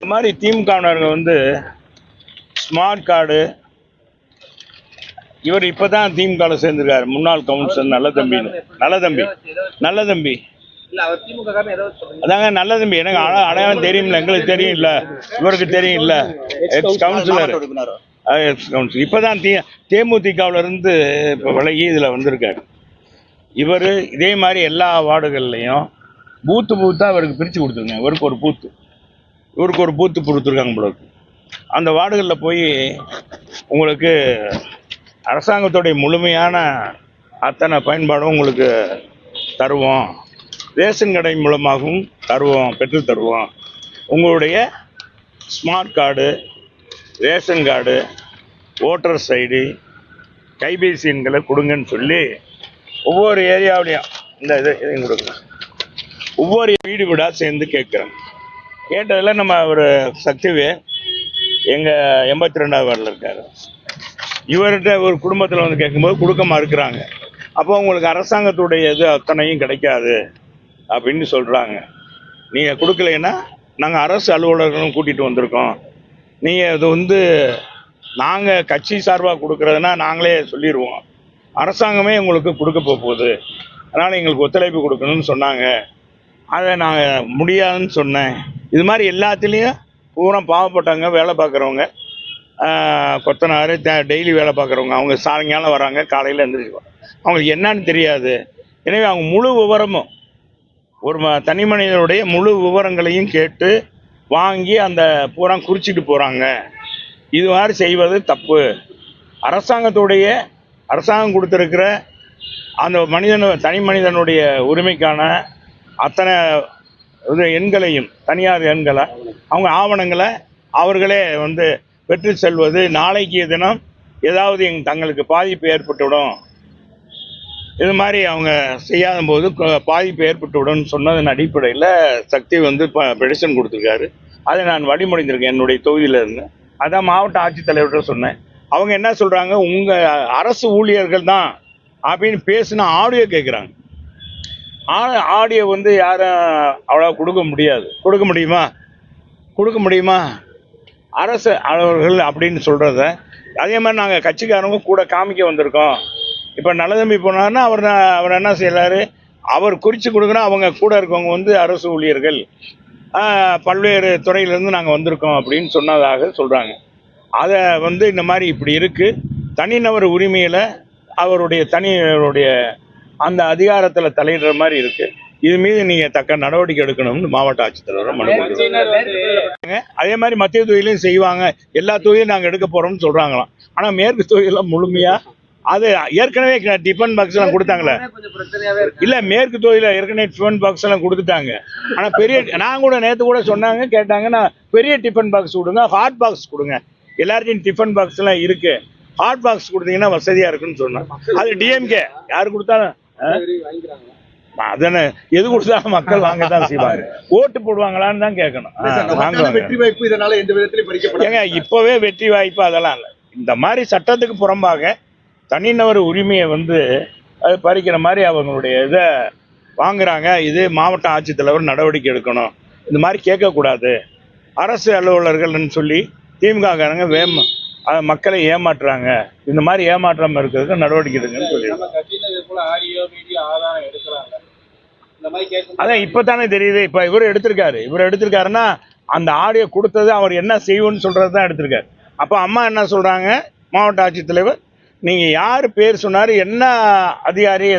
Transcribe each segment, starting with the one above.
இந்த மாதிரி திமுகவினர்கள் வந்து ஸ்மார்ட் கார்டு, இவர் இப்பதான் திமுகவில் சேர்ந்திருக்காரு. முன்னாள் கவுன்சிலர் நல்ல தம்பி அதாங்க நல்ல தம்பி. எனக்கு அடையாளம் தெரியும்ல, எங்களுக்கு தெரியும் இல்ல, இவருக்கு தெரியும் இல்ல, எக்ஸ் கவுன்சிலர். இப்பதான் தேமுதிகவுல இருந்து இப்ப விலகி இதுல வந்திருக்காரு. இவர் இதே மாதிரி எல்லா வார்டுகள்லையும் பூத்தா இவருக்கு பிரிச்சு கொடுத்துருங்க. இவருக்கு ஒரு பூத்து கொடுத்துருக்காங்க போல இருக்கு. அந்த வார்டுகளில் போய் உங்களுக்கு அரசாங்கத்துடைய முழுமையான அத்தனை பயன்பாடும் உங்களுக்கு தருவோம், ரேஷன் கடை மூலமாகவும் பெற்று தருவோம். உங்களுடைய smart card, ration card, voters ID, கைபேசி எண்களை கொடுங்கன்னு சொல்லி ஒவ்வொரு ஏரியாவிலையும் இந்த இதையும் கொடுங்க. ஒவ்வொரு வீடாக சேர்ந்து கேட்குறேன். கேட்டதில் நம்ம ஒரு சக்திவே எங்கள் 82வது வார்டில் இருக்கார். இவர்கிட்ட ஒரு குடும்பத்தில் வந்து கேட்கும்போது கொடுக்க மறுக்கிறாங்க. அப்போ உங்களுக்கு அரசாங்கத்துடைய இது அத்தனையும் கிடைக்காது அப்படின்னு சொல்கிறாங்க. நீங்கள் கொடுக்கலைன்னா நாங்கள் அரசு அலுவலர்களும் கூட்டிகிட்டு வந்திருக்கோம். நீங்கள் இது வந்து நாங்கள் கட்சி சார்பாக கொடுக்குறதுனா நாங்களே சொல்லிடுவோம், அரசாங்கமே உங்களுக்கு கொடுக்க போகுது, அதனால் எங்களுக்கு ஒத்துழைப்பு கொடுக்கணும்னு சொன்னாங்க. அதை நாங்கள் முடியாதுன்னு சொன்னேன். இது மாதிரி எல்லாத்துலேயும் பூரா பாவப்பட்டவங்க, வேலை பார்க்குறவங்க, கொத்தனார், டெய்லி வேலை பார்க்குறவங்க, அவங்க சாயங்காலம் வராங்க, காலையில் எழுந்திரிச்சுவாங்க. அவங்களுக்கு என்னன்னு தெரியாது. எனவே அவங்க முழு விவரமும் ஒரு தனி மனிதனுடைய முழு விவரங்களையும் கேட்டு வாங்கி அந்த பூரா குறிச்சிட்டு போகிறாங்க. இது மாதிரி செய்வது தப்பு. அரசாங்கம் கொடுத்துருக்கிற அந்த தனி மனிதனுடைய உரிமைக்கான அத்தனை எண்களையும், தனியார் எண்களை, அவங்க ஆவணங்களை அவர்களே வந்து பெற்று செல்வது நாளைக்கு தினம் ஏதாவது தங்களுக்கு பாதிப்பு ஏற்பட்டுவிடும், இது மாதிரி அவங்க செய்யாத போது பாதிப்பு ஏற்பட்டுவிடும் சொன்னதன் அடிப்படையில் சக்தி வந்து பெடிஷன் கொடுத்துருக்காரு. அதை நான் வழிமொழிந்திருக்கேன் என்னுடைய தொகுதியில் இருந்து. அதான் மாவட்ட ஆட்சித்தலைவர்கிட்ட சொன்னேன். அவங்க என்ன சொல்கிறாங்க, உங்கள் அரசு ஊழியர்கள் தான் அப்படின்னு பேசின ஆடியோ கேட்குறாங்க. ஆடியோ வந்து யாரும் அவ்வளோ கொடுக்க முடியுமா அரசு அலுவலர்கள் அப்படின்னு சொல்கிறத. அதே மாதிரி நாங்கள் கட்சிக்காரங்க கூட காமிக்க வந்திருக்கோம். இப்போ நல்லதம்பி போனார்னா அவர் என்ன செய்யறாரு, அவர் குறித்து கொடுக்குறோம். அவங்க கூட இருக்கவங்க வந்து அரசு ஊழியர்கள், பல்வேறு துறையிலேருந்து நாங்கள் வந்திருக்கோம் அப்படின்னு சொன்னதாக சொல்கிறாங்க. அதை வந்து இந்த மாதிரி இப்படி இருக்குது. தனிநபர் உரிமையில் அவருடைய அந்த அதிகாரத்தில் தலையிடுற மாதிரி இருக்குது. இது மீது நீங்கள் தக்க நடவடிக்கை எடுக்கணும்னு மாவட்ட ஆட்சித்தலைவர் மனு கொடுக்குறாங்க. அதே மாதிரி மத்திய தொகுதியிலையும் செய்வாங்க. எல்லா தொகுதியும் நாங்கள் எடுக்க போகிறோம்னு சொல்கிறாங்களாம். ஆனால் மேற்கு தொகுதியெல்லாம் முழுமையாக அது ஏற்கனவே டிஃபன் பாக்ஸ் எல்லாம் கொடுத்தாங்களே. இல்லை, மேற்கு தொகுதியில் ஏற்கனவே டிஃபன் பாக்ஸ் எல்லாம் கொடுத்துட்டாங்க. ஆனால் நான் கூட நேற்று கூட சொன்னாங்க, கேட்டாங்கன்னா பெரிய டிஃபன் பாக்ஸ் கொடுங்க, ஹாட் பாக்ஸ் கொடுங்க. எல்லார்ட்டையும் டிஃபன் பாக்ஸ் எல்லாம் இருக்கு, ஹாட் பாக்ஸ் கொடுத்தீங்கன்னா வசதியா இருக்குன்னு சொன்னாங்க. அது டிஎம்கே யாரு கொடுத்தாலும் அதனை எது கொடுத்தாலும் மக்கள் வாங்கத்தான் செய்வாங்க. ஓட்டு போடுவாங்களான்னு தான் கேட்கணும். ஏங்க இப்பவே வெற்றி வாய்ப்பு அதெல்லாம் இல்லை. இந்த மாதிரி சட்டத்துக்கு புறம்பாக தனிநபர் உரிமையை வந்து அது பறிக்கிற மாதிரி அவங்களுடைய இதை வாங்குறாங்க. இது மாவட்ட ஆட்சித்தலைவர் நடவடிக்கை எடுக்கணும். இந்த மாதிரி கேட்கக்கூடாது. அரசு அலுவலர்கள்னு சொல்லி திமுககாரங்க மக்களை ஏமாற்றுறாங்க. இந்த மாதிரி ஏமாற்றாம இருக்கிறதுக்கு நடவடிக்கை எடுங்கன்னு சொல்லி. அதான் இப்பதானே தெரியுது. இப்ப இவர் எடுத்திருக்காருன்னா அந்த ஆடியோ கொடுத்தது அவர் என்ன செய்வோன்னு சொல்றதுதான் எடுத்திருக்காரு. அப்ப அம்மா என்ன சொல்றாங்க, மாவட்ட ஆட்சித்தலைவர் நீங்க யாரு பேர் சொன்னாரு, என்ன அதிகாரி,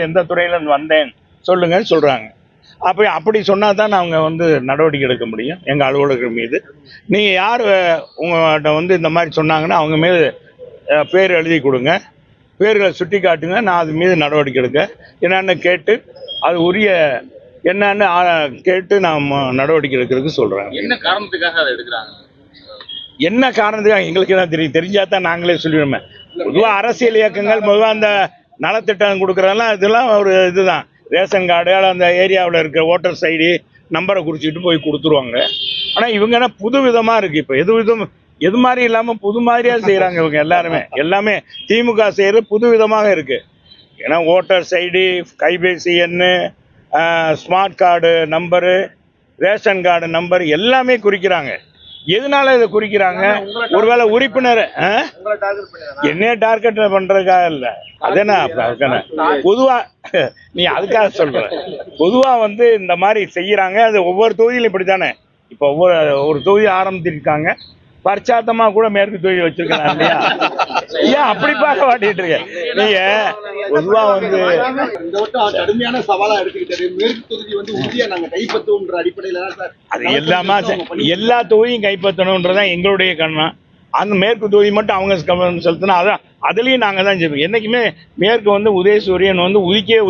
எந்த துறையில வந்தேன் சொல்லுங்கன்னு சொல்றாங்க. அப்படி சொன்னா தான் அவங்க வந்து நடவடிக்கை எடுக்க முடியும் எங்க அலுவலர்கள் மீது. நீங்க யார் உங்கள்கிட்ட வந்து இந்த மாதிரி சொன்னாங்கன்னா அவங்க மீது பேர் எழுதி கொடுங்க, பேர்களை சுட்டி காட்டுங்க, நான் அது மீது நடவடிக்கை எடுக்க என்னன்னு கேட்டு அது உரிய என்னன்னு கேட்டு நான் நடவடிக்கை எடுக்கிறதுக்கு சொல்றேன். என்ன காரணத்துக்காக அதை எடுக்கிறாங்க? என்ன காரணத்துக்காக எங்களுக்கு தான் தெரியும். தெரிஞ்சா தான் நாங்களே சொல்லிடுவோமே. பொதுவாக அரசியல் இயக்கங்கள் பொதுவாக அந்த நலத்திட்டம் கொடுக்குறதெல்லாம் இதெல்லாம் ஒரு இதுதான். ரேஷன் கார்டு அந்த ஏரியாவில் இருக்கிற ஓட்டர்ஸ் ஐடி நம்பரை குறிச்சிட்டு போய் கொடுத்துருவாங்க. ஆனால் இவங்க என்ன புது விதமாக இருக்குது. இப்போ எது மாதிரி இல்லாமல் புது மாதிரியாக செய்கிறாங்க இவங்க எல்லாமே திமுக செய்கிறது புது விதமாக இருக்குது. ஏன்னா ஓட்டர்ஸ் ஐடி, கைபேசி எண், smart card number, ration card number எல்லாமே குறிக்கிறாங்க. எதனால இதை குறிக்கிறாங்க? ஒருவேளை உறுப்பினர் என்ன டார்கெட் பண்றதுக்காக இல்ல, அதேனா பொதுவா நீ அதுக்காக சொல்ற. பொதுவா வந்து இந்த மாதிரி செய்யறாங்க. அது ஒவ்வொரு தொகுதியிலும் இப்படித்தானே. இப்ப ஒரு தொகுதி ஆரம்பிச்சிருக்காங்க, பரிச்சாத்தமா கூட மேற்கு தொகுதி வச்சிருக்காங்க இல்லையா? ஏன் அப்படி பார்க்க மாட்டிட்டு இருக்க நீங்க? பொதுவா வந்து கடுமையான சவாலா எடுத்துக்கிட்டது மேற்கு தொகுதி வந்து உறுதியா நாங்க கைப்பற்றுவோம்ன்ற அடிப்படையில அது எல்லாமே எல்லா தொகுதியும் கைப்பற்றணும்ன்றதான் எங்களுடைய கண்ணா. அந்த மேற்கு தொகுதி மட்டும் அவங்க கவனம் செலுத்தினா அதான் அதுலயும் நாங்க தான் செய்வோம். என்னைக்குமே மேற்கு வந்து உதயசூரியன் வந்து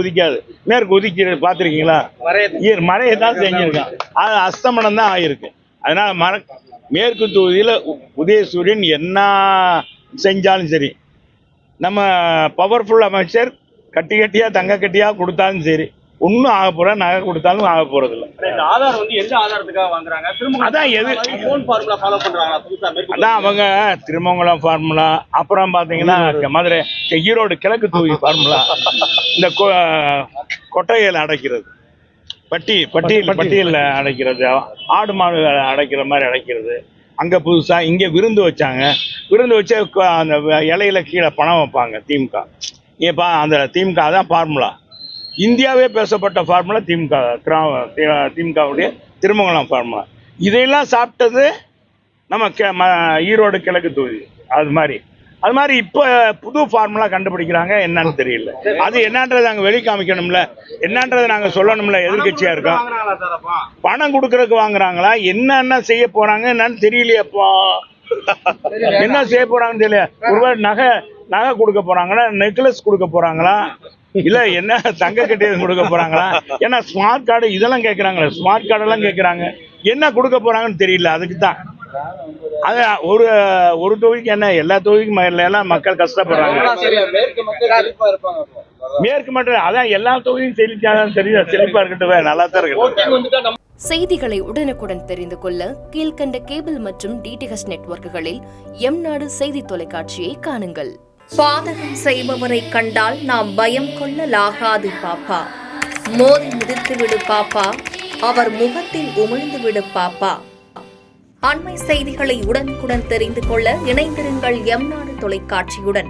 உதிக்காது. மேற்கு உதிக்கிறது பார்த்துருக்கீங்களா? மழையை தான் செஞ்சிருக்கான். அது அஸ்தமனம் தான் ஆயிருக்கு. அதனால மேற்கு தொகுதியில உதயசூரியன் என்ன செஞ்சாலும் சரி, நம்ம பவர்ஃபுல் அமைச்சர் கட்டியா தங்க கட்டியா கொடுத்தாலும் சரி, ஒன்னும் ஆக போற, நகை கொடுத்தாலும் ஆக போறது இல்லை. ஆதார் வந்து எந்த ஆதாரத்துக்காக வாங்குறாங்க? அதான் அதான் அவங்க திருமங்கலம் ஃபார்முலா, அப்புறம் பாத்தீங்கன்னா மதுரை ஈரோடு கிழக்கு தொகுதி ஃபார்முலா, இந்த கொட்டையில் அடைக்கிறது, பட்டியலில் அடைக்கிறது, ஆடு மாடு அடைக்கிற மாதிரி அடைக்கிறது. அங்கே புதுசாக இங்கே விருந்து வச்சாங்க. விருந்து வச்சு அந்த இலையில கீழே பணம் வைப்பாங்க திமுக. ஏப்பா அந்த திமுக தான் ஃபார்முலா. இந்தியாவே பேசப்பட்ட ஃபார்முலா திமுகவுடைய திருமங்கலம் ஃபார்முலா. இதையெல்லாம் சாப்பிட்டது நம்ம ஈரோடு கிழக்கு தொகுதி. அது மாதிரி இப்போ புது ஃபார்முலா கண்டுபிடிக்கிறாங்க. என்னன்னு தெரியல. அது என்னன்றதை நாங்கள் வெளி காமிக்கணும்ல, என்னன்றதை நாங்கள் சொல்லணும்ல. எதிர்கட்சியா இருக்கோம். பணம் கொடுக்கறதுக்கு வாங்குறாங்களா? என்னென்ன செய்ய போறாங்க என்னன்னு தெரியலையப்பா. என்ன செய்ய போறாங்கன்னு தெரியல. ஒருவேளை நகை கொடுக்க போறாங்களா, நெக்லஸ் கொடுக்க போறாங்களா, இல்ல என்ன தங்க கட்டியம் கொடுக்க போறாங்களா? ஏன்னா ஸ்மார்ட் கார்டு இதெல்லாம் கேட்கறாங்களே, ஸ்மார்ட் கார்டு எல்லாம் கேட்கறாங்க. என்ன கொடுக்க போறாங்கன்னு தெரியல. அதுக்கு தான் அது ஒரு தொகுதிக்கு என்ன, எல்லா தொகுதிக்கும் எல்லாம் மக்கள் கஷ்டப்படுறாங்க. மேற்கு மட்டும் அதான் எல்லா தொகுதியும் செழிப்பா இருக்கட்டும், நல்லா தான் இருக்கு. செய்திகளை உடனுக்குடன் தெரிந்து கொள்ள கீழ்கண்ட கேபிள் மற்றும் டிடிஹெச் நெட்வொர்க்குகளில் எம்நாடு செய்தி தொலைக்காட்சியை காணுங்கள். பாதகம் செய்பவரை கண்டால் நாம் பயம் கொள்ளலாகாது பாப்பா. மோதி மிதித்து விடு பாப்பா, அவர் முகத்தில் உமிழ்ந்து விடு பாப்பா. அண்மை செய்திகளை உடனுக்குடன் தெரிந்து கொள்ள இணைந்திருங்கள் எம்நாடு தொலைக்காட்சியுடன்.